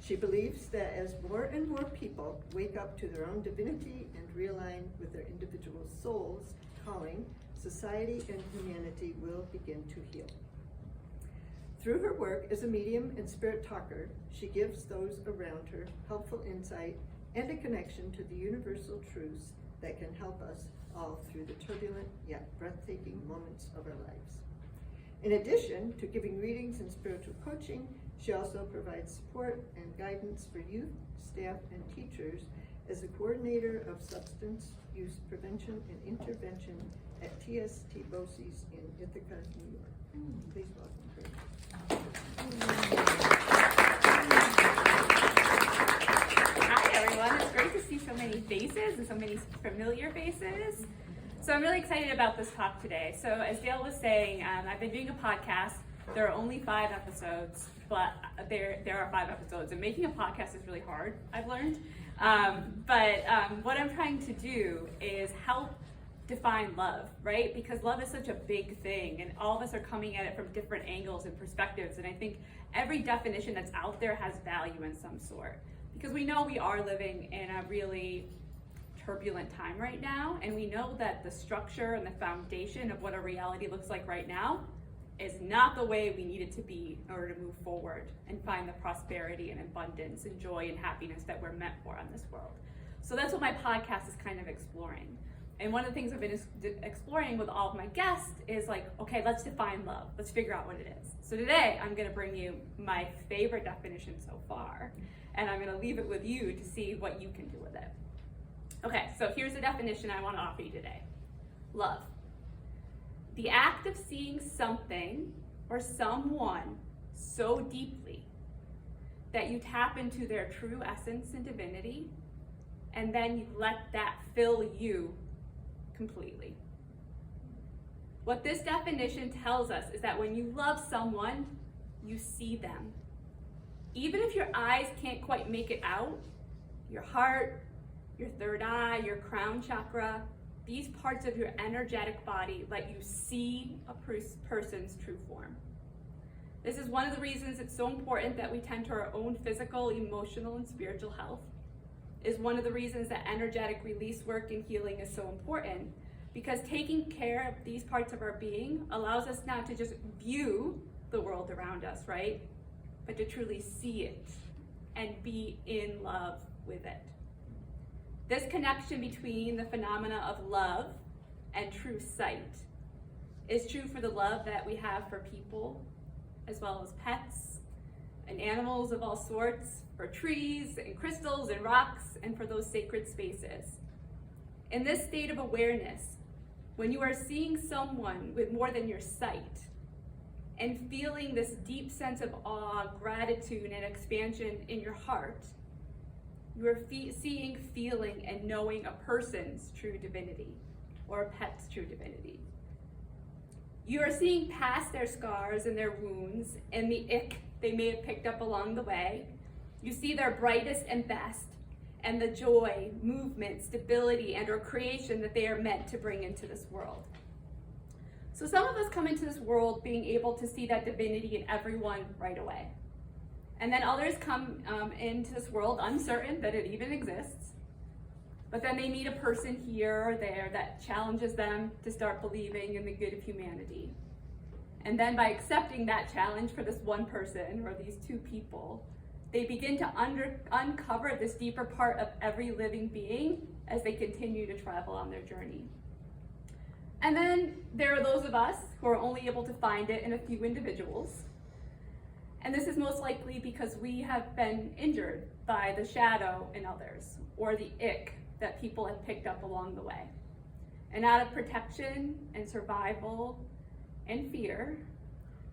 She believes that as more and more people wake up to their own divinity and realign with their individual soul's calling, society and humanity will begin to heal. Through her work as a medium and spirit talker, she gives those around her helpful insight and a connection to the universal truths that can help us all through the turbulent yet breathtaking moments of our lives. In addition to giving readings and spiritual coaching, she also provides support and guidance for youth, staff, and teachers as the coordinator of substance use prevention and intervention at TST BOCES in Ithaca, New York. Please welcome her. Hi everyone, it's great to see so many faces and so many familiar faces. So I'm really excited about this talk today. So as Dale was saying, I've been doing a podcast. There are only 5 episodes, but there are 5 episodes, and making a podcast is really hard, I've learned. But what I'm trying to do is help define love, right? Because love is such a big thing, and all of us are coming at it from different angles and perspectives, and I think every definition that's out there has value in some sort. Because we know we are living in a really turbulent time right now, and we know that the structure and the foundation of what a reality looks like right now is not the way we need it to be in order to move forward and find the prosperity and abundance and joy and happiness that we're meant for on this world. So that's what my podcast is kind of exploring. And one of the things I've been exploring with all of my guests is like, okay, let's define love. Let's figure out what it is. So today I'm gonna bring you my favorite definition so far, and I'm gonna leave it with you to see what you can do with it. Okay, so here's the definition I want to offer you today. Love. The act of seeing something or someone so deeply that you tap into their true essence and divinity, and then you let that fill you completely. What this definition tells us is that when you love someone, you see them. Even if your eyes can't quite make it out, your heart, your third eye, your crown chakra, these parts of your energetic body let you see a person's true form. This is one of the reasons it's so important that we tend to our own physical, emotional, and spiritual health. Is one of the reasons that energetic release work and healing is so important, because taking care of these parts of our being allows us not to just view the world around us, right? But to truly see it and be in love with it. This connection between the phenomena of love and true sight is true for the love that we have for people, as well as pets and animals of all sorts, for trees and crystals and rocks, and for those sacred spaces. In this state of awareness, when you are seeing someone with more than your sight and feeling this deep sense of awe, gratitude, and expansion in your heart, you are seeing, feeling, and knowing a person's true divinity or a pet's true divinity. You are seeing past their scars and their wounds and the ick they may have picked up along the way. You see their brightest and best and the joy, movement, stability, and or creation that they are meant to bring into this world. So some of us come into this world being able to see that divinity in everyone right away. And then others come into this world uncertain that it even exists. But then they meet a person here or there that challenges them to start believing in the good of humanity. And then by accepting that challenge for this one person or these 2 people, they begin to uncover this deeper part of every living being as they continue to travel on their journey. And then there are those of us who are only able to find it in a few individuals. And this is most likely because we have been injured by the shadow in others, or the ick that people have picked up along the way. And out of protection and survival and fear,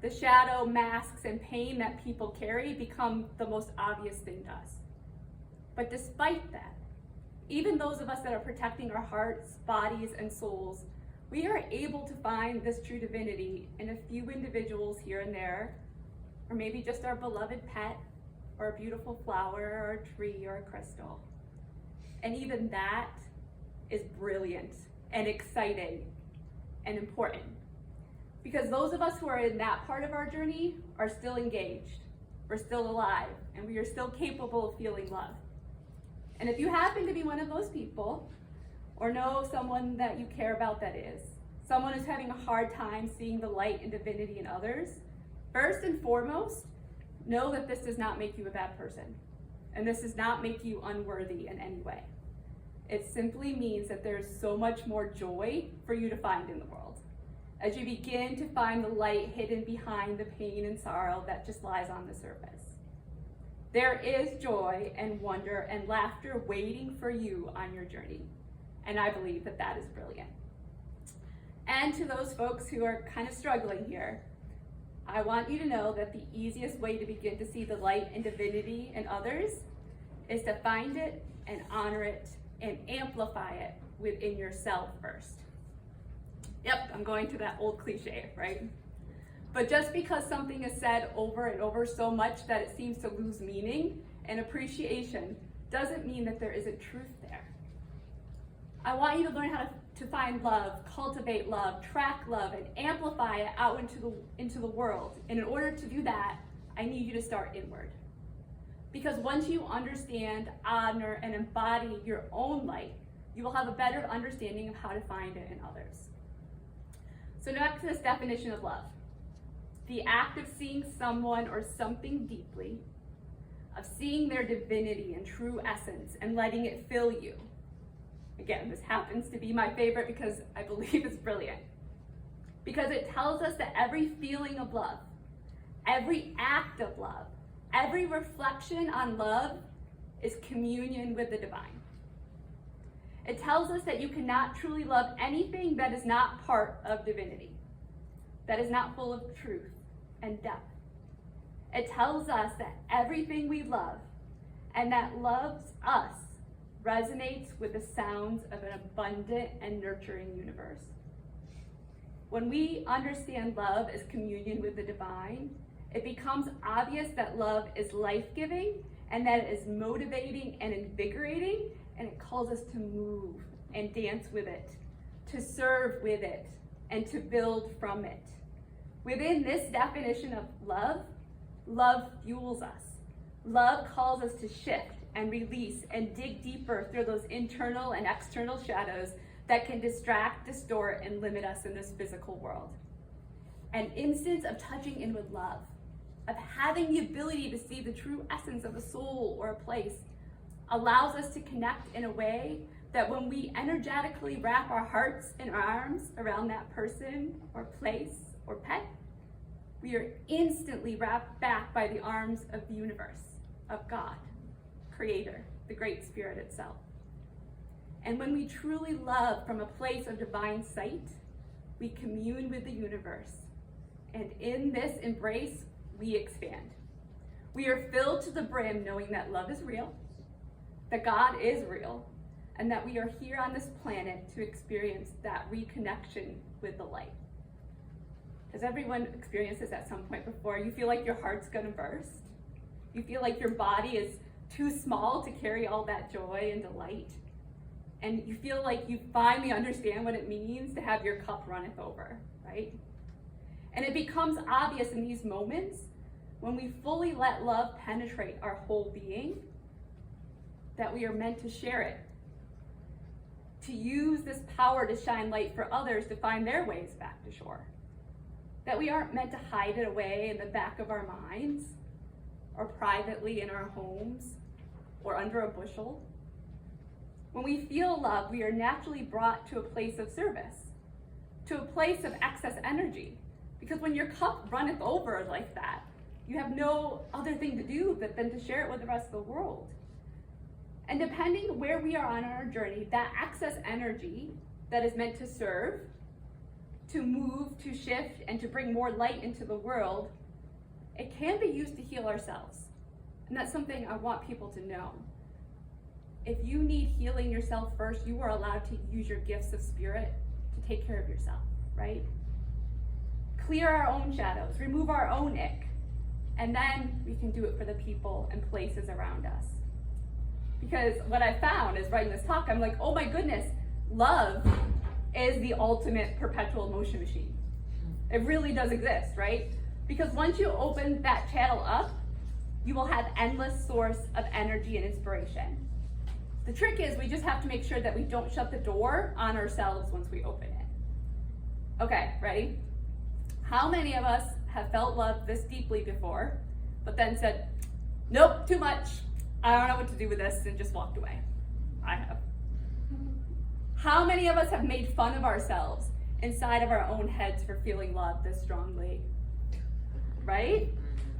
the shadow, masks, and pain that people carry become the most obvious thing to us. But despite that, even those of us that are protecting our hearts, bodies, and souls, we are able to find this true divinity in a few individuals here and there, or maybe just our beloved pet, or a beautiful flower, or a tree, or a crystal. And even that is brilliant and exciting and important. Because those of us who are in that part of our journey are still engaged. we're still alive, and we are still capable of feeling love. And if you happen to be one of those people, or know someone that you care about that is, someone who's having a hard time seeing the light and divinity in others, first and foremost, know that this does not make you a bad person. And this does not make you unworthy in any way. It simply means that there's so much more joy for you to find in the world, as you begin to find the light hidden behind the pain and sorrow that just lies on the surface. There is joy and wonder and laughter waiting for you on your journey. And I believe that that is brilliant. And to those folks who are kind of struggling here, I want you to know that the easiest way to begin to see the light and divinity in others is to find it and honor it and amplify it within yourself first. Yep, I'm going to that old cliche, right? But just because something is said over and over so much that it seems to lose meaning and appreciation doesn't mean that there isn't truth there. I want you to learn how to find love, cultivate love, track love, and amplify it out into the world. And in order to do that, I need you to start inward. Because once you understand, honor, and embody your own light, you will have a better understanding of how to find it in others. So next to this definition of love, the act of seeing someone or something deeply, of seeing their divinity and true essence and letting it fill you. Again, this happens to be my favorite because I believe it's brilliant. Because it tells us that every feeling of love, every act of love, every reflection on love is communion with the divine. It tells us that you cannot truly love anything that is not part of divinity, that is not full of truth and depth. It tells us that everything we love and that loves us resonates with the sounds of an abundant and nurturing universe. When we understand love as communion with the divine, it becomes obvious that love is life-giving and that it is motivating and invigorating, and it calls us to move and dance with it, to serve with it, and to build from it. Within this definition of love, love fuels us. Love calls us to shift and release and dig deeper through those internal and external shadows that can distract, distort, and limit us in this physical world. An instance of touching in with love, of having the ability to see the true essence of a soul or a place, allows us to connect in a way that when we energetically wrap our hearts and arms around that person or place or pet, we are instantly wrapped back by the arms of the universe, of God, Creator, the Great Spirit itself. And when we truly love from a place of divine sight, we commune with the universe. And in this embrace, we expand. We are filled to the brim knowing that love is real, that God is real, and that we are here on this planet to experience that reconnection with the light. Has everyone experienced this at some point before? You feel like your heart's gonna burst. You feel like your body is too small to carry all that joy and delight. And you feel like you finally understand what it means to have your cup runneth over, right? And it becomes obvious in these moments when we fully let love penetrate our whole being that we are meant to share it, to use this power to shine light for others to find their ways back to shore. That we aren't meant to hide it away in the back of our minds or privately in our homes or under a bushel. When we feel love, we are naturally brought to a place of service, to a place of excess energy. Because when your cup runneth over like that, you have no other thing to do than to share it with the rest of the world. And depending where we are on our journey, that excess energy that is meant to serve, to move, to shift, and to bring more light into the world, it can be used to heal ourselves. And that's something I want people to know. If you need healing yourself first, you are allowed to use your gifts of spirit to take care of yourself, right? Clear our own shadows, remove our own ick, and then we can do it for the people and places around us. Because what I found is writing this talk, I'm like, oh my goodness, love is the ultimate perpetual motion machine. It really does exist, right? Because once you open that channel up, you will have endless source of energy and inspiration. The trick is we just have to make sure that we don't shut the door on ourselves once we open it. Okay, ready? How many of us have felt love this deeply before, but then said, nope, too much. I don't know what to do with this, and just walked away? I have. How many of us have made fun of ourselves inside of our own heads for feeling love this strongly? Right?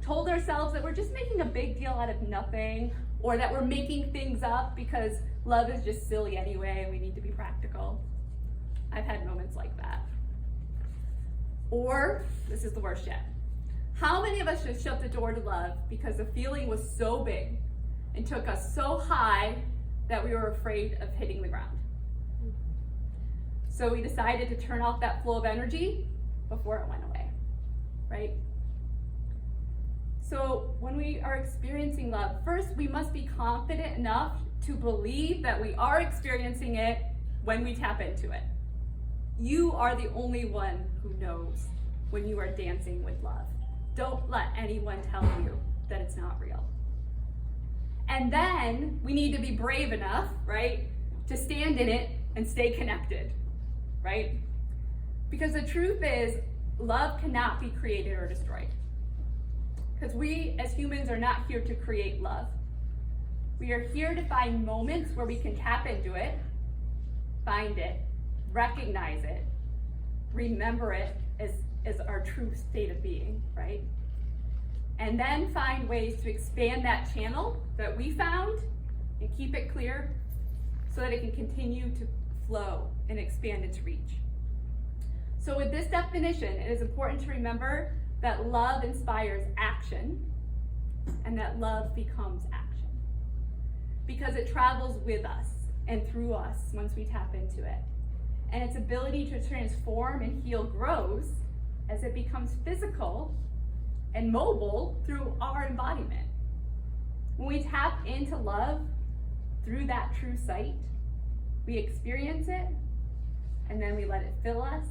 Told ourselves that we're just making a big deal out of nothing, or that we're making things up because love is just silly anyway and we need to be practical. I've had moments like that. Or, this is the worst yet, how many of us just shut the door to love because the feeling was so big and took us so high that we were afraid of hitting the ground? So we decided to turn off that flow of energy before it went away, right? So when we are experiencing love, first we must be confident enough to believe that we are experiencing it when we tap into it. You are the only one who knows when you are dancing with love. Don't let anyone tell you that it's not real. And then we need to be brave enough, right, to stand in it and stay connected, right? Because the truth is, love cannot be created or destroyed. Because we as humans are not here to create love. We are here to find moments where we can tap into it, find it, recognize it, remember it as our true state of being, right? And then find ways to expand that channel that we found and keep it clear so that it can continue to flow and expand its reach. So with this definition, it is important to remember that love inspires action and that love becomes action because it travels with us and through us once we tap into it. And its ability to transform and heal grows as it becomes physical and mobile through our embodiment. When we tap into love through that true sight, we experience it and then we let it fill us.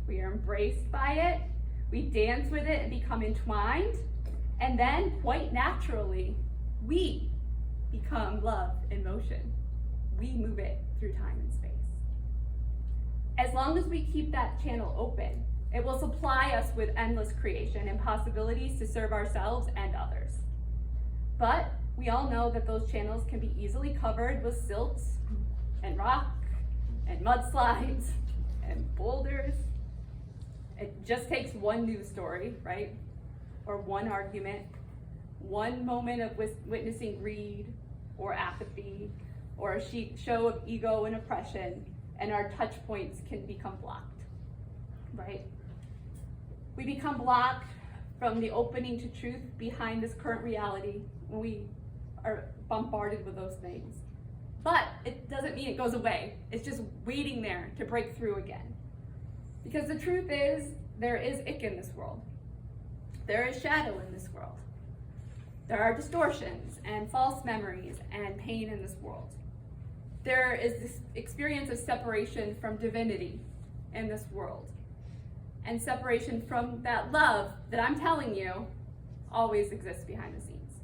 We are embraced by it. We dance with it and become entwined. And then quite naturally, we become love in motion. We move it through time and space. As long as we keep that channel open, it will supply us with endless creation and possibilities to serve ourselves and others. But we all know that those channels can be easily covered with silts and rock and mudslides and boulders. It just takes one news story, right? Or one argument, one moment of witnessing greed or apathy, or a show of ego and oppression, and our touch points can become blocked, right? We become blocked from the opening to truth behind this current reality when we are bombarded with those things. But it doesn't mean it goes away. It's just waiting there to break through again. Because the truth is, there is ick in this world. There is shadow in this world. There are distortions and false memories and pain in this world. There is this experience of separation from divinity in this world. And separation from that love that I'm telling you always exists behind the scenes.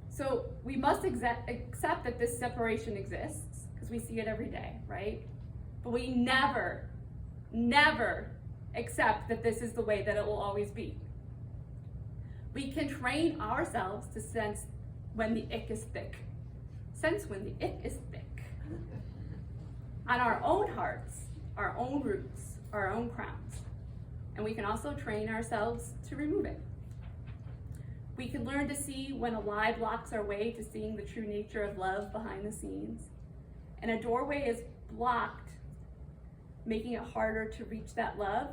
So we must accept that this separation exists because we see it every day, right? But we never accept that this is the way that it will always be. We can train ourselves to sense when the ick is thick. Sense when the ick is thick. On our own hearts, our own roots, our own crowns. And we can also train ourselves to remove it. We can learn to see when a lie blocks our way to seeing the true nature of love behind the scenes. And a doorway is blocked, making it harder to reach that love.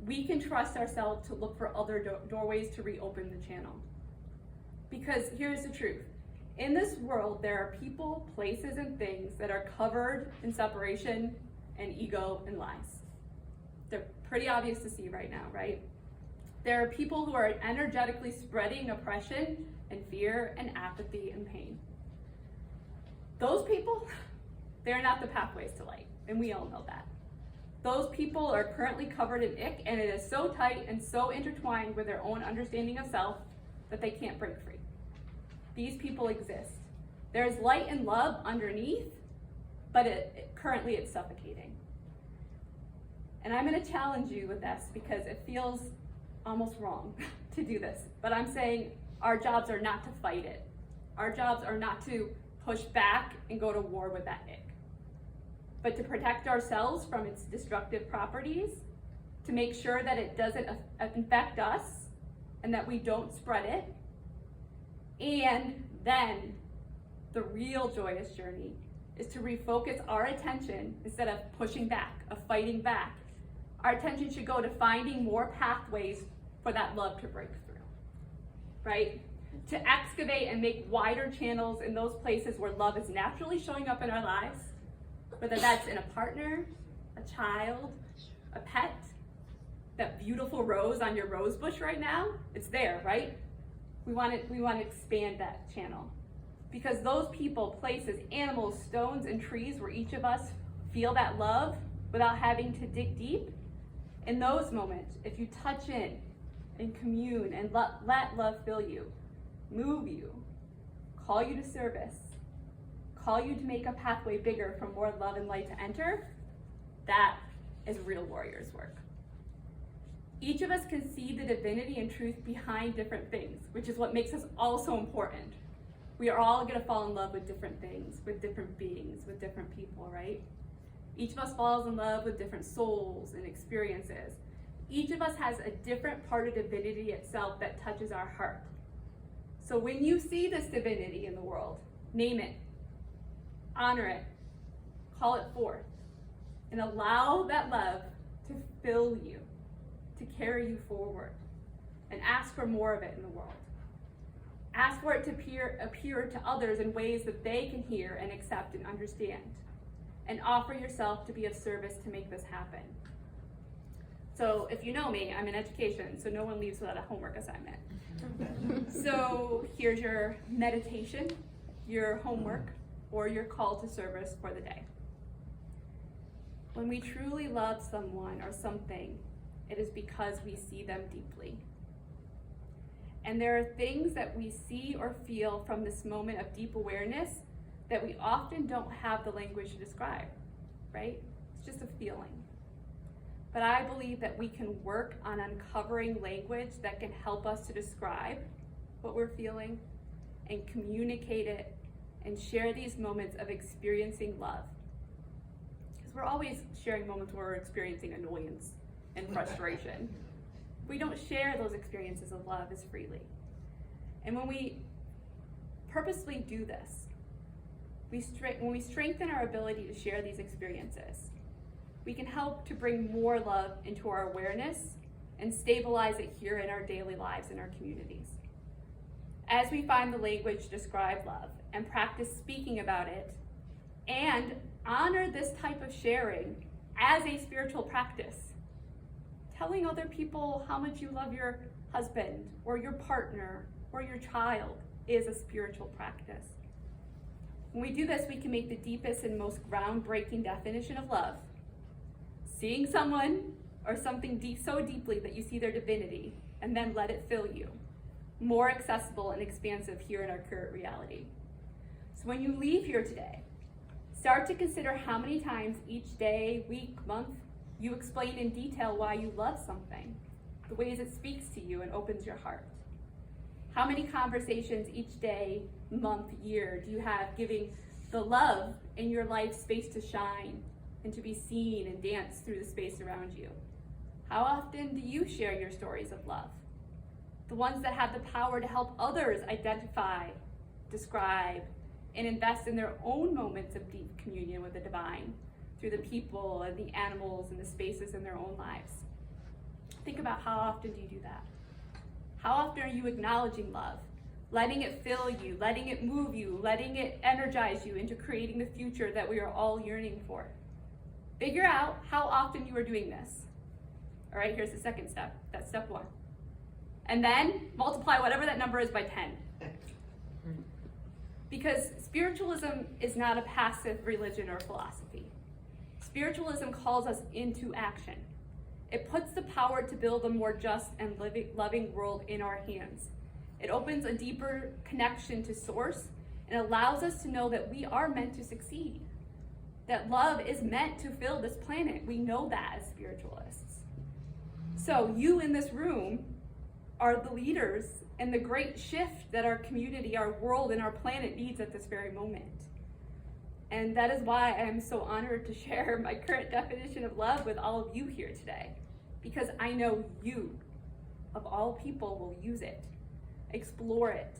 We can trust ourselves to look for other doorways to reopen the channel. Because here's the truth. In this world, there are people, places, and things that are covered in separation and ego and lies. They're pretty obvious to see right now, right? There are people who are energetically spreading oppression and fear and apathy and pain. Those people, they're not the pathways to light, and we all know that. Those people are currently covered in ick, and it is so tight and so intertwined with their own understanding of self that they can't break free. These people exist. There's light and love underneath, but currently it's suffocating. And I'm going to challenge you with this because it feels almost wrong to do this. But I'm saying our jobs are not to fight it. Our jobs are not to push back and go to war with that ick, but to protect ourselves from its destructive properties, to make sure that it doesn't infect us and that we don't spread it. And then the real joyous journey is to refocus our attention instead of pushing back, of fighting back. Our attention should go to finding more pathways for that love to break through, right? To excavate and make wider channels in those places where love is naturally showing up in our lives, whether that's in a partner, a child, a pet, that beautiful rose on your rose bush right now, it's there, right? We want to expand that channel. Because those people, places, animals, stones, and trees where each of us feel that love without having to dig deep, in those moments, if you touch in and commune and let love fill you, move you, call you to service, call you to make a pathway bigger for more love and light to enter, that is real warriors' work. Each of us can see the divinity and truth behind different things, which is what makes us all so important. We are all going to fall in love with different things, with different beings, with different people, right? Each of us falls in love with different souls and experiences. Each of us has a different part of divinity itself that touches our heart. So when you see this divinity in the world, name it, honor it, call it forth, and allow that love to fill you, to carry you forward, and ask for more of it in the world. Ask for it to appear to others in ways that they can hear and accept and understand, and offer yourself to be of service to make this happen. So if you know me, I'm in education, so no one leaves without a homework assignment. So here's your meditation, your homework, or your call to service for the day. When we truly love someone or something, it is because we see them deeply. And there are things that we see or feel from this moment of deep awareness that we often don't have the language to describe, right? It's just a feeling. But I believe that we can work on uncovering language that can help us to describe what we're feeling and communicate it and share these moments of experiencing love. Because we're always sharing moments where we're experiencing annoyance and frustration. We don't share those experiences of love as freely. And when we purposely do this, when we strengthen our ability to share these experiences, we can help to bring more love into our awareness and stabilize it here in our daily lives and our communities. As we find the language to describe love and practice speaking about it, and honor this type of sharing as a spiritual practice, telling other people how much you love your husband or your partner or your child is a spiritual practice. When we do this, we can make the deepest and most groundbreaking definition of love, seeing someone or something so deeply that you see their divinity, and then let it fill you, more accessible and expansive here in our current reality. So when you leave here today, start to consider how many times each day, week, month, you explain in detail why you love something, the ways it speaks to you and opens your heart. How many conversations each day, month, year do you have giving the love in your life space to shine and to be seen and dance through the space around you? How often do you share your stories of love? The ones that have the power to help others identify, describe, and invest in their own moments of deep communion with the divine through the people and the animals and the spaces in their own lives. Think about how often do you do that? How often are you acknowledging love, letting it fill you, letting it move you, letting it energize you into creating the future that we are all yearning for? Figure out how often you are doing this. All right, here's the second step. That's step 1. And then multiply whatever that number is by 10. Because spiritualism is not a passive religion or philosophy. Spiritualism calls us into action. It puts the power to build a more just and loving world in our hands. It opens a deeper connection to source and allows us to know that we are meant to succeed. That love is meant to fill this planet. We know that as spiritualists. So you in this room are the leaders in the great shift that our community, our world, and our planet needs at this very moment. And that is why I am so honored to share my current definition of love with all of you here today. Because I know you, of all people, will use it, explore it,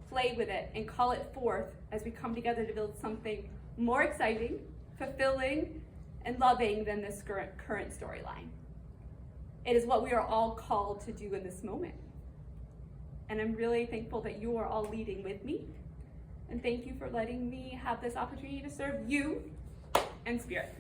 play with it, and call it forth as we come together to build something more exciting, fulfilling, and loving than this current storyline. It is what we are all called to do in this moment. And I'm really thankful that you are all leading with me. And thank you for letting me have this opportunity to serve you and Spirit.